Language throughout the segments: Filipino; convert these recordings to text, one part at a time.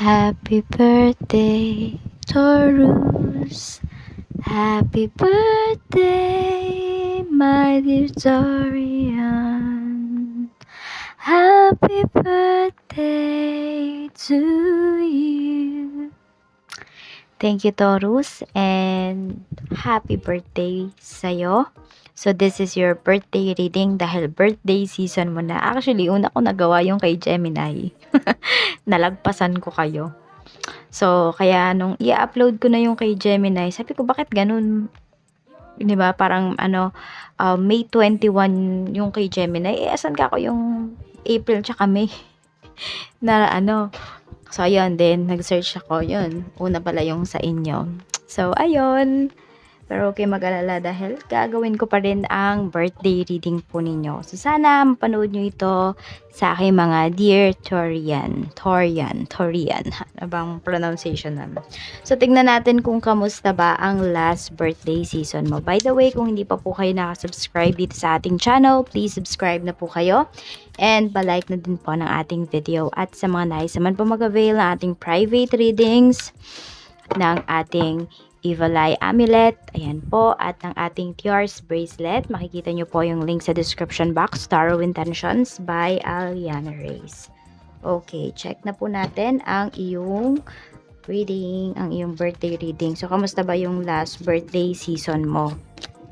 Happy birthday, Taurus. Happy birthday, my dear Dorian. Happy birthday to you. Thank you, Taurus, and happy birthday sa'yo. So, this is your birthday reading dahil birthday season mo na. Actually, una ko nagawa yung kay Gemini. Nalagpasan ko kayo. So, kaya nung i-upload ko na yung kay Gemini, sabi ko, bakit ganun? 'Di ba? Parang May 21 yung kay Gemini. Asan ka ako yung April tsaka May? Na So, ayun din. Nag-search ako. Yun. Una pala yung sa inyo. So, ayun. Pero okay mag-alala dahil gagawin ko pa rin ang birthday reading po ninyo. So, sana mapanood nyo ito sa aking mga dear Torian. Ano bang pronunciation naman? So, tignan natin kung kamusta ba ang last birthday season mo. By the way, kung hindi pa po kayo nakasubscribe dito sa ating channel, please subscribe na po kayo. And palike na din po ng ating video. At sa mga nais naman po mag-avail ng ating private readings, ng ating Evil Eye Amulet, ayan po, at ng ating Tiars Bracelet. Makikita nyo po yung link sa description box, Tarot Intentions by Aliana Reyes. Okay, check na po natin ang iyong reading, ang iyong birthday reading. So, kamusta ba yung last birthday season mo?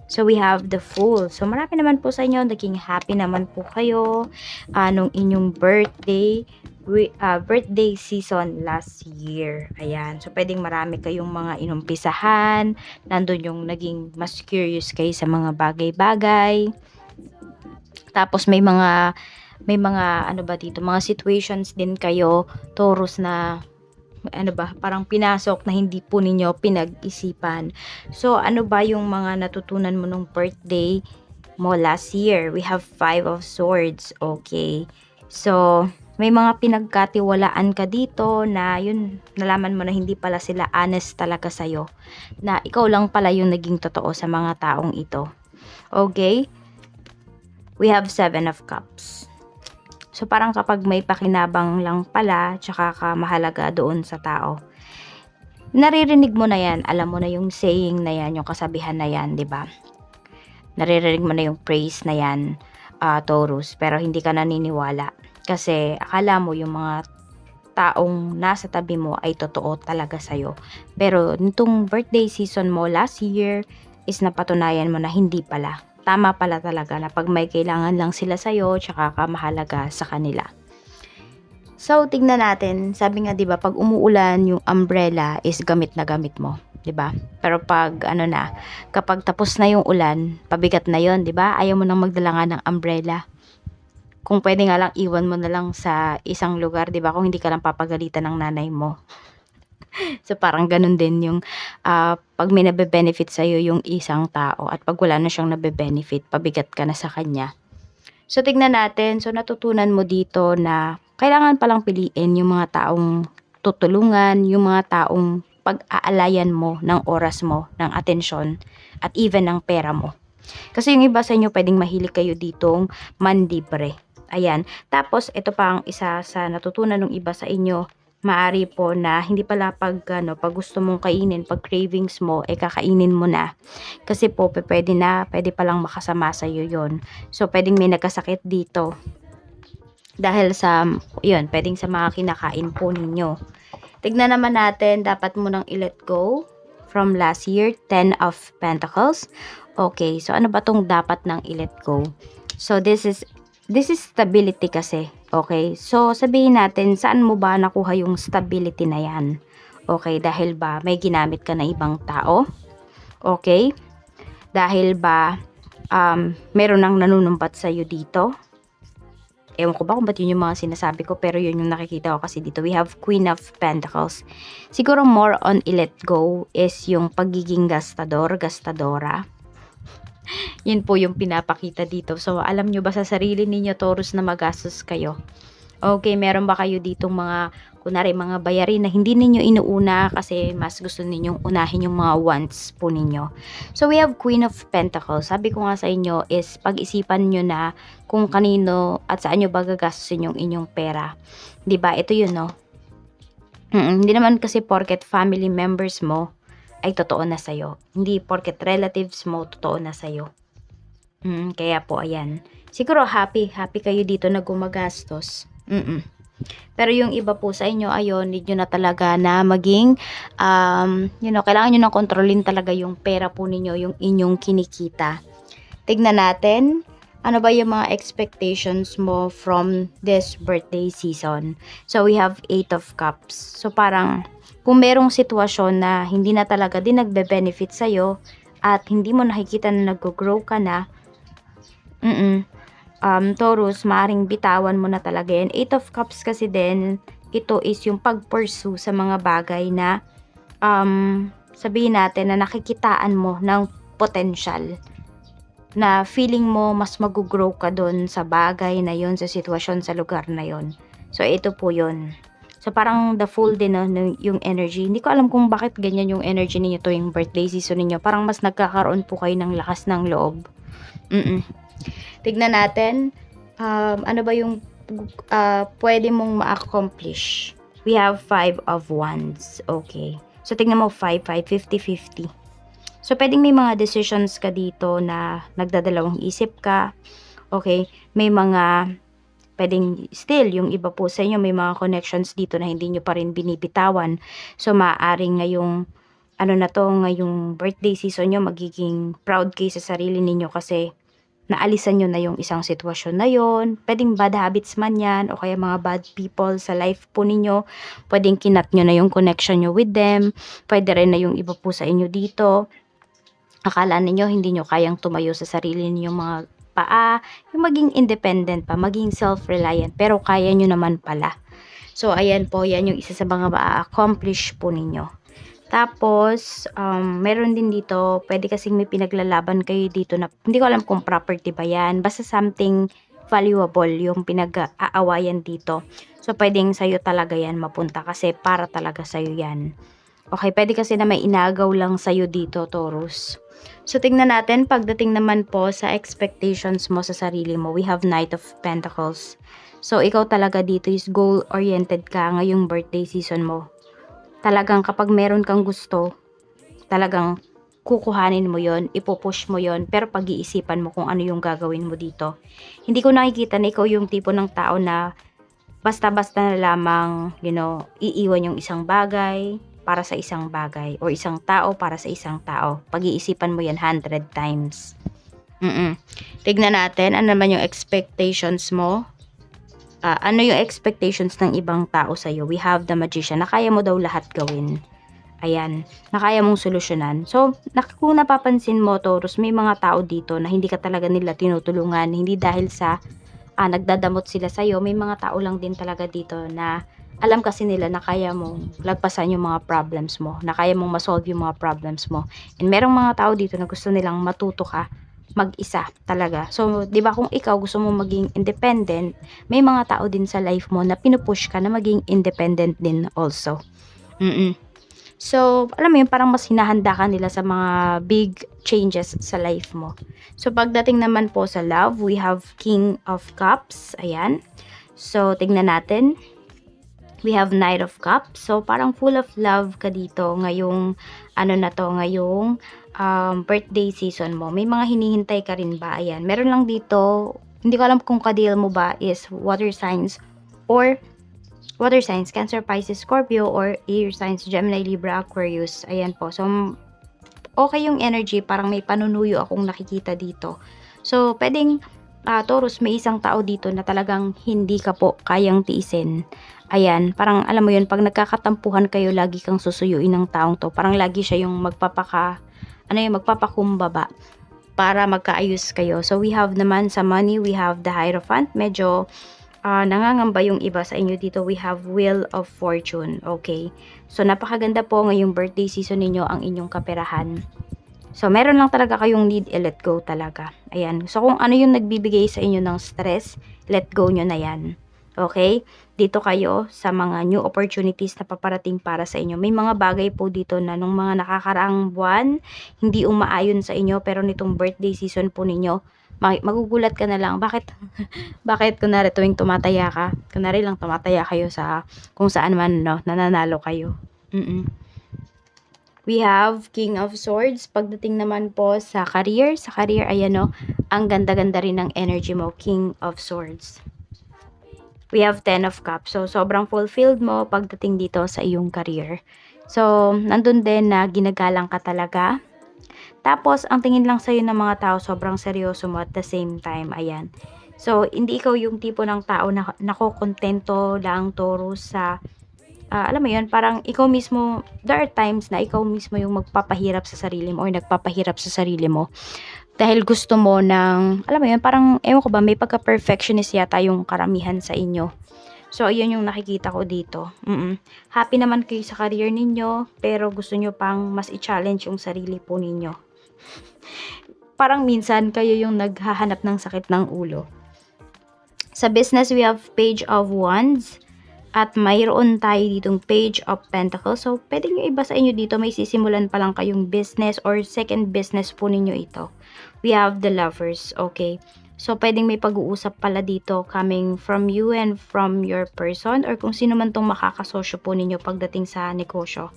So, we have the Fool. So, marami naman po sa inyo, naging happy naman po kayo nung inyong birthday season last year. Ayan. So, pwedeng marami kayong mga inumpisahan. Nandun yung naging mas curious kayo sa mga bagay-bagay. Tapos, may mga mga situations din kayo, Taurus, na parang pinasok na hindi po ninyo pinag-isipan. So, ano ba yung mga natutunan mo nung birthday mo last year? We have 5 of Swords. Okay. So, may mga pinagkatiwalaan ka dito na yun, nalaman mo na hindi pala sila honest talaga sa'yo. Na ikaw lang pala yung naging totoo sa mga taong ito. Okay? We have 7 of Cups. So, parang kapag may pakinabang lang pala, tsaka ka mahalaga doon sa tao, naririnig mo na yan, alam mo na yung saying na yan, yung kasabihan na yan, di ba? Naririnig mo na yung praise na yan, Taurus, pero hindi ka naniniwala. Kasi akala mo yung mga taong nasa tabi mo ay totoo talaga sa'yo. Pero nitong birthday season mo last year is napatunayan mo na hindi pala. Tama pala talaga na pag may kailangan lang sila sa'yo, tsaka ka mahalaga sa kanila. So, tignan natin. Sabi nga, 'di ba, pag umuulan, yung umbrella is gamit na gamit mo, 'di ba? Pero pag kapag tapos na yung ulan, pabigat na 'yon, 'di ba? Ayaw mo nang magdala nga ng umbrella. Kung pwede nga lang iwan mo na lang sa isang lugar, 'di ba? Kung hindi ka lang papagalitan ng nanay mo. So, parang ganun din yung pag may nabe-benefit sa'yo yung isang tao at pag wala na siyang nabe-benefit, pabigat ka na sa kanya. So, tignan natin. So, natutunan mo dito na kailangan palang piliin yung mga taong tutulungan, yung mga taong pag-aalayan mo ng oras mo, ng atensyon, at even ng pera mo. Kasi yung iba sa inyo pwedeng mahilig kayo ditong manlibre. Ayan. Tapos, ito pa ang isa sa natutunan ng iba sa inyo. Maari po na hindi pala pag gusto mong kainin, pag cravings mo, kakainin mo na. Kasi po, pwede palang makasama sa iyo yon. So, pwedeng may nagkasakit dito. Dahil sa, yun, pwedeng sa mga kinakain po ninyo. Tignan naman natin, dapat mo nang i-let go from last year, 10 of Pentacles. Okay, so ano ba tong dapat nang i-let go? So, this is stability kasi. Okay, so sabihin natin, saan mo ba nakuha yung stability na yan? Okay, dahil ba may ginamit ka na ibang tao? Okay, dahil ba meron nang nanunumpat sa'yo dito? Ewan ko ba kung ba't yun yung mga sinasabi ko, pero yun yung nakikita ko kasi dito. We have Queen of Pentacles. Siguro more on i-let go is yung pagiging gastadora. Yun po yung pinapakita dito. So, alam nyo ba sa sarili ninyo, Taurus, na magastos kayo? Okay, meron ba kayo ditong mga, kunwari, mga bayarin na hindi ninyo inuuna kasi mas gusto ninyong unahin yung mga wants po ninyo? So, we have Queen of Pentacles. Sabi ko nga sa inyo is pag-isipan nyo na kung kanino at saan nyo ba gagastusin yung inyong pera. Diba? Ito yun, no? Hindi naman kasi porket family members mo ay totoo na sa'yo. Hindi porket relatives mo totoo na sa'yo. Kaya po ayan. Siguro happy kayo dito na gumagastos. Pero yung iba po sa inyo, ayun, need nyo na talaga na maging, kailangan nyo nang kontrolin talaga yung pera po ninyo, yung inyong kinikita. Tignan natin, ano ba yung mga expectations mo from this birthday season? So, we have 8 of Cups. So, parang, kung merong sitwasyon na hindi na talaga din nagbe-benefit sa'yo, at hindi mo nakikita na nag-grow ka na, Taurus, maaring bitawan mo na talaga yan. 8 of Cups kasi din, ito is yung pag-pursue sa mga bagay na, sabihin natin na nakikitaan mo ng potential. Na feeling mo mas mag-grow ka doon sa bagay na yon, sa sitwasyon, sa lugar na yon. So, ito po yon. So, parang the full din yung energy. Hindi ko alam kung bakit ganyan yung energy ninyo to yung birthday season ninyo. Parang mas nagkakaroon po kayo ng lakas ng loob. Tignan natin, ano ba yung pwede mong ma-accomplish. We have 5 of Wands. Okay. So, tignan mo 5, 50-50. So, pwedeng may mga decisions ka dito na nagdadalawang isip ka. Okay? May mga, pwedeng still, yung iba po sa inyo, may mga connections dito na hindi nyo pa rin binibitawan. So, maaaring ngayong, ngayong birthday season nyo, magiging proud kayo sa sarili ninyo kasi naalisan nyo na yung isang sitwasyon na yon. Pwedeng bad habits man yan o kaya mga bad people sa life po ninyo. Pwedeng kinat nyo na yung connection nyo with them. Pwede rin na yung iba po sa inyo dito. Akala ninyo hindi nyo kayang tumayo sa sarili ninyong mga paa, yung maging independent pa, maging self-reliant, pero kaya nyo naman pala. So, ayan po, yan yung isa sa mga ma-accomplish po ninyo. Tapos, meron din dito, pwede kasing may pinaglalaban kayo dito na, hindi ko alam kung property ba yan, basta something valuable yung pinag-aawayan dito. So, pwedeng sa'yo talaga yan mapunta kasi para talaga sa'yo yan. Okay, pwede kasi na may inagaw lang sa'yo dito, Taurus. So, tingnan natin, pagdating naman po sa expectations mo sa sarili mo, we have Knight of Pentacles. So, ikaw talaga dito is goal-oriented ka ngayong birthday season mo. Talagang kapag meron kang gusto, talagang kukuhanin mo yon, ipupush mo yon, pero pag-iisipan mo kung ano yung gagawin mo dito. Hindi ko nakikita na ikaw yung tipo ng tao na basta-basta na lamang, iiwan yung isang bagay para sa isang bagay o isang tao para sa isang tao. Pag-iisipan mo yan 100 times. Tignan natin, ano naman yung expectations mo. Ano yung expectations ng ibang tao sa'yo? We have the Magician na kaya mo daw lahat gawin. Ayan, na kaya mong solusyonan. So, kung napapansin mo, Taurus, may mga tao dito na hindi ka talaga nila tinutulungan. Hindi dahil sa nagdadamot sila sa'yo. May mga tao lang din talaga dito na alam kasi nila na kaya mong lagpasan yung mga problems mo, na kaya mong masolve yung mga problems mo. And merong mga tao dito na gusto nilang matuto ka mag-isa talaga. So, 'di ba kung ikaw gusto mo maging independent, may mga tao din sa life mo na pinupush ka na maging independent din also. So, alam mo yun, parang mas hinahanda ka nila sa mga big changes sa life mo. So, pagdating naman po sa love, we have King of Cups. Ayan. So, tignan natin. We have Knight of Cups. So, parang full of love ka dito ngayong, ngayong birthday season mo. May mga hinihintay ka rin ba? Ayan. Meron lang dito, hindi ko alam kung kadil mo ba is water signs, Cancer, Pisces, Scorpio, or air signs, Gemini, Libra, Aquarius. Ayan po. So, okay yung energy. Parang may panunuyo akong nakikita dito. So, pwedeng, Taurus, may isang tao dito na talagang hindi ka po kayang tiisin. Ayan, parang alam mo yun, pag nagkakatampuhan kayo, lagi kang susuyuin ng taong to. Parang lagi siya yung magpapakumbaba para magkaayos kayo. So, we have naman sa money, we have the Hierophant. Medyo nangangamba yung iba sa inyo dito. We have Wheel of Fortune. Okay. So, napakaganda po ngayong birthday season ninyo ang inyong kaperahan. So, meron lang talaga kayong need let go talaga. Ayan. So, kung ano yung nagbibigay sa inyo ng stress, let go nyo na yan. Okay? Dito kayo sa mga new opportunities na paparating para sa inyo. May mga bagay po dito na nung mga nakakaraang buwan, hindi umaayon sa inyo, pero nitong birthday season po ninyo, magugulat ka na lang, bakit bakit kunwari tuwing tumataya ka, kunwari lang tumataya kayo sa kung saan man, no, nananalo kayo. We have King of Swords. Pagdating naman po sa career, ayan, no, ang ganda-ganda rin ng energy mo, King of Swords. We have 10 of Cups. So, sobrang fulfilled mo pagdating dito sa iyong career. So, nandun din na ginagalang ka talaga. Tapos, ang tingin lang sa'yo ng mga tao, sobrang seryoso mo at the same time, ayan. So, hindi ikaw yung tipo ng tao na nakokontento lang, Taurus, sa alam mo yun, parang ikaw mismo, there are times na ikaw mismo yung magpapahirap sa sarili mo or nagpapahirap sa sarili mo. Dahil gusto mo ng, alam mo yun, parang, ewan ko ba, may pagka-perfectionist yata yung karamihan sa inyo. So, yun yung nakikita ko dito. Happy naman kayo sa career ninyo, pero gusto nyo pang mas i-challenge yung sarili po ninyo. Parang minsan, kayo yung naghahanap ng sakit ng ulo. Sa business, we have Page of Wands. At mayroon tayo ditong Page of Pentacles. So, pwede nyo iba sa inyo dito. May sisimulan pa lang kayong business or second business po ninyo ito. We have the Lovers. Okay. So, pwedeng may pag-uusap pala dito coming from you and from your person or kung sino man tong makakasosyo po ninyo pagdating sa negosyo.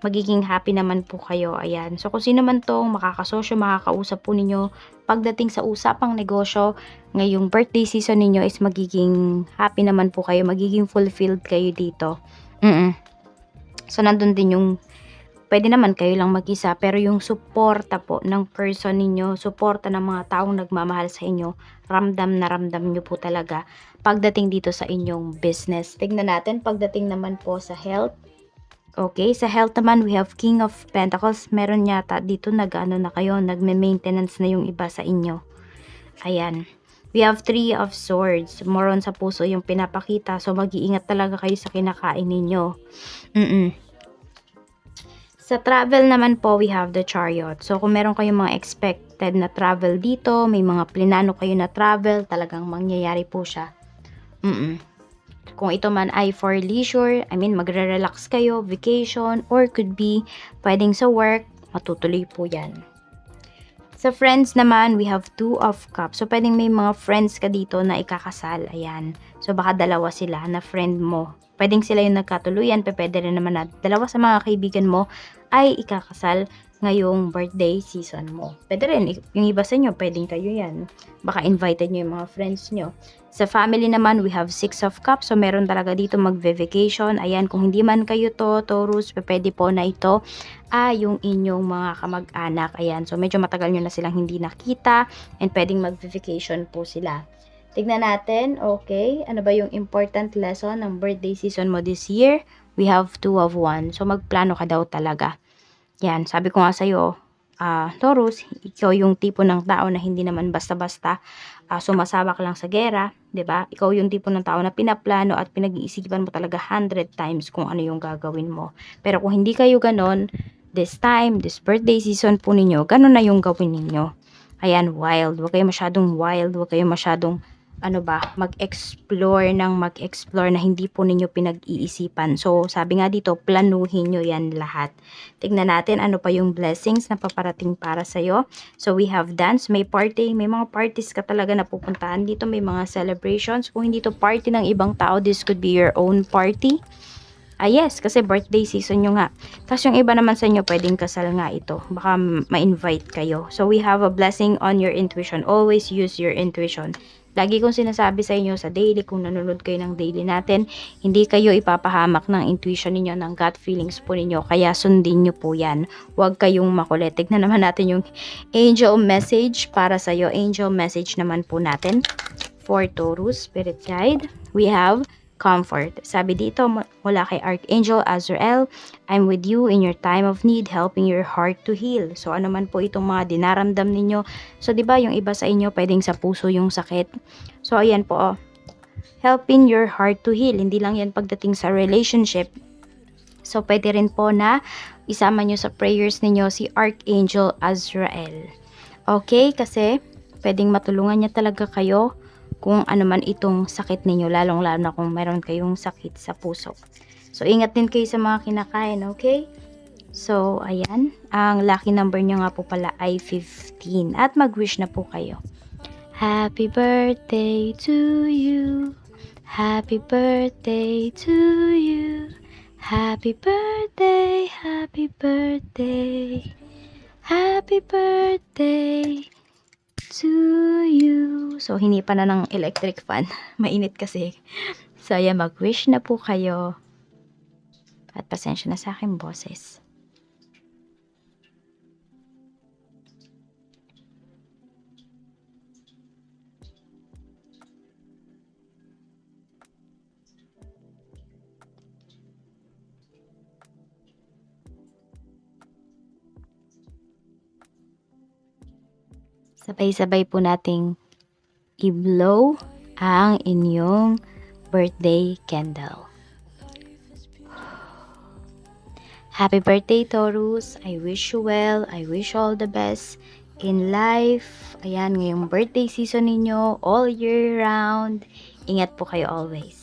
Magiging happy naman po kayo. Ayan. So, kung sino man tong makakasosyo, makakausap po ninyo pagdating sa usapang negosyo, ngayong birthday season ninyo is magiging happy naman po kayo. Magiging fulfilled kayo dito. So, nandun din yung pwede naman kayo lang mag-isa, pero yung suporta po ng person ninyo, suporta ng mga taong nagmamahal sa inyo, ramdam na ramdam nyo po talaga pagdating dito sa inyong business. Tignan natin, pagdating naman po sa health. Okay, sa health naman, we have King of Pentacles. Meron yata dito nag-ano na kayo, nagme-maintenance na yung iba sa inyo. Ayan. We have 3 of Swords. More on sa puso yung pinapakita. So, mag-iingat talaga kayo sa kinakain ninyo. Sa travel naman po, we have the Chariot. So, kung meron kayong mga expected na travel dito, may mga plinano kayo na travel, talagang mangyayari po siya. Kung ito man ay for leisure, I mean, magre-relax kayo, vacation, or could be pwedeng sa work, matutuloy po yan. Sa friends naman, we have 2 of Cups. So, pwedeng may mga friends ka dito na ikakasal. Ayan. So, baka dalawa sila na friend mo. Pwedeng sila yung nagkatuluyan, pwede rin naman na dalawa sa mga kaibigan mo ay ikakasal ngayong birthday season mo. Pwede rin, yung iba sa inyo, pwedeng kayo yan. Baka invited nyo yung mga friends nyo. Sa family naman, we have 6 of Cups. So, meron talaga dito magve-vacation. Ayan, kung hindi man kayo to, Taurus, pwede po na ito yung inyong mga kamag-anak. Ayan, so medyo matagal nyo na silang hindi nakita and pwedeng magve-vacation po sila. Tignan natin, okay, ano ba yung important lesson ng birthday season mo this year? We have 2 of Wands. So, magplano ka daw talaga. Yan, sabi ko nga sa'yo, Taurus, ikaw yung tipo ng tao na hindi naman basta-basta sumasabak lang sa gera, 'di ba? Ikaw yung tipo ng tao na pinaplano at pinag-iisipan mo talaga 100 times kung ano yung gagawin mo. Pero kung hindi kayo ganon, this time, this birthday season po ninyo, ganon na yung gawin ninyo. Ayan, wild. Huwag kayo masyadong wild, huwag kayo masyadong mag-explore na hindi po ninyo pinag-iisipan. So, sabi nga dito, planuhin nyo yan lahat. Tignan natin ano pa yung blessings na paparating para sa'yo. So, we have dance, may party, may mga parties ka talaga na pupuntahan dito, may mga celebrations. Kung hindi to party ng ibang tao, this could be your own party. Yes, kasi birthday season nyo nga. Tapos yung iba naman sa inyo, pwedeng kasal nga ito. Baka ma-invite kayo. So, we have a blessing on your intuition. Always use your intuition. Lagi kong sinasabi sa inyo sa daily, kung nanonood kayo ng daily natin, hindi kayo ipapahamak ng intuition ninyo, ng gut feelings po ninyo. Kaya sundin nyo po yan. Huwag kayong makulit. Tignan naman natin yung angel message para sa'yo. Angel message naman po natin for Taurus Spirit Guide. We have comfort. Sabi dito mula kay Archangel Azrael, I'm with you in your time of need, helping your heart to heal. So ano man po itong mga dinaramdam ninyo. So 'di ba yung iba sa inyo pwedeng sa puso yung sakit. So ayan po, helping your heart to heal. Hindi lang yan pagdating sa relationship. So pwede rin po na isama nyo sa prayers ninyo si Archangel Azrael. Okay, kasi pwedeng matulungan niya talaga kayo kung ano man itong sakit ninyo, lalong-lalo na kung meron kayong sakit sa puso. So, ingat din kayo sa mga kinakain, okay? So, ayan. Ang lucky number nyo nga po pala ay 15. At mag-wish na po kayo. Happy birthday to you. Happy birthday to you. Happy birthday, happy birthday. Happy birthday to you. So, hinipan na ng electric fan. Mainit kasi. So, ayan, mag-wish na po kayo. At pasensya na sa aking boses. Sabay-sabay po nating i-blow ang inyong birthday candle. Happy birthday, Taurus. I wish you well. I wish you all the best in life. Ayan, ngayong birthday season ninyo, all year round. Ingat po kayo always.